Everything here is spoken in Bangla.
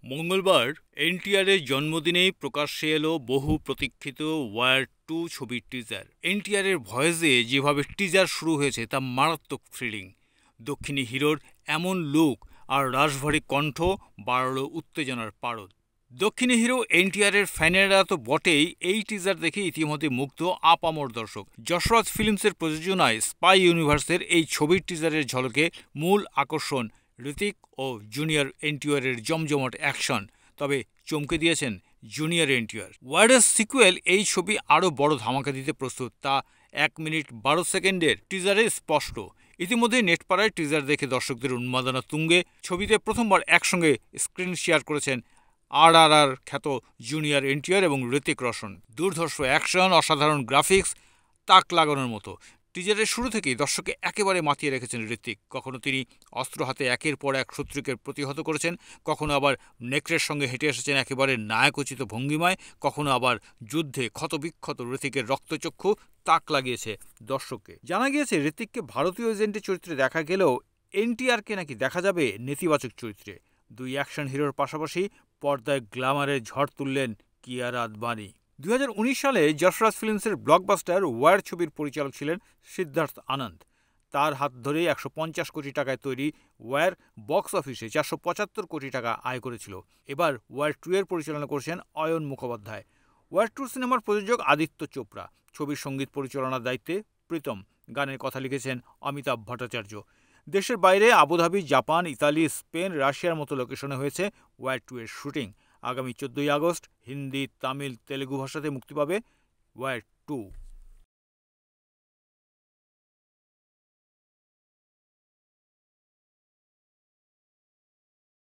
মঙ্গলবার এনটিআরের জন্মদিনেই প্রকাশ্যে এলো বহু প্রতীক্ষিত ওয়ার 2 ছবির টিজার। এনটিআরের ভয়েসে যেভাবে টিজার শুরু হয়েছে তা মারাত্মক থ্রিলিং। দক্ষিণী হিরোর এমন লুক আর রাশভারী কণ্ঠ বাড়ালো উত্তেজনার পারদ। দক্ষিণী হিরো এনটিআরের ফ্যানেরা তো বটেই, এই টিজার দেখে ইতিমধ্যে মুগ্ধ আপামর দর্শক। যশরাজ ফিল্মসের প্রযোজনায় স্পাই ইউনিভার্সের এই ছবির টিজারের ঝলকে মূল আকর্ষণ ঋতিক ও জুনিয়র এনটিআরের জমজমাট অ্যাকশন। তবে চমকে দিয়েছেন জুনিয়র এনটিআর। ওয়ারের সিকুয়েল এই ছবি আরও বড় ধামাকা দিতে প্রস্তুত, তা 1 মিনিট 12 সেকেন্ডের টিজারে স্পষ্ট। ইতিমধ্যে নেটপাড়ায় টিজার দেখে দর্শকদের উন্মাদনা তুঙ্গে। ছবিতে প্রথমবার একসঙ্গে স্ক্রিন শেয়ার করেছেন RRR খ্যাত জুনিয়র এনটিআর এবং ঋতিক রোশন। দুর্ধর্ষ অ্যাকশন, অসাধারণ গ্রাফিক্স, তাক লাগানোর মতো। টিজারের শুরু থেকেই দর্শককে একেবারে মাতিয়ে রেখেছেন ঋতিক। কখনো তিনি অস্ত্র হাতে একের পর এক শত্রুকে প্রতিহত করেছেন, কখনো আবার নেকড়ের সঙ্গে হেঁটে এসেছেন একেবারে নায়কোচিত ভঙ্গিমায়, কখনো আবার যুদ্ধে ক্ষতবিক্ষত ঋতিকের রক্তচক্ষু তাক লাগিয়েছে দর্শককে। জানা গিয়েছে ঋতিককে ভারতীয় এজেন্টের চরিত্রে দেখা গেলেও এনটিআরকে নাকি দেখা যাবে নেতিবাচক চরিত্রে। দুই অ্যাকশন হিরোর পাশাপাশি পর্দায় গ্ল্যামারের ঝড় তুললেন কিয়ারা আদভানি। 2019 সালে যশরাজ ফিল্মসের ব্লকবাস্টার ওয়ার ছবির পরিচালক ছিলেন সিদ্ধার্থ আনন্দ। তার হাত ধরেই 150 কোটি টাকায় তৈরি ওয়ার বক্স অফিসে 475 কোটি টাকা আয় করেছিল। এবার ওয়ার 2 এর পরিচালনা করছেন অয়ন মুখোপাধ্যায়। ওয়ার 2 সিনেমার প্রযোজক আদিত্য চোপড়া, ছবির সঙ্গীত পরিচালনার দায়িত্বে প্রীতম, গানের কথা লিখেছেন অমিতাভ ভট্টাচার্য। দেশের বাইরে আবুধাবি, জাপান, ইতালি, স্পেন, রাশিয়ার মতো লোকেশনে হয়েছে ওয়ার 2 এর শুটিং। আগামী 14 আগস্ট হিন্দি, তামিল, তেলেগু ভাষাতে মুক্তি পাবে ওয়ার 2।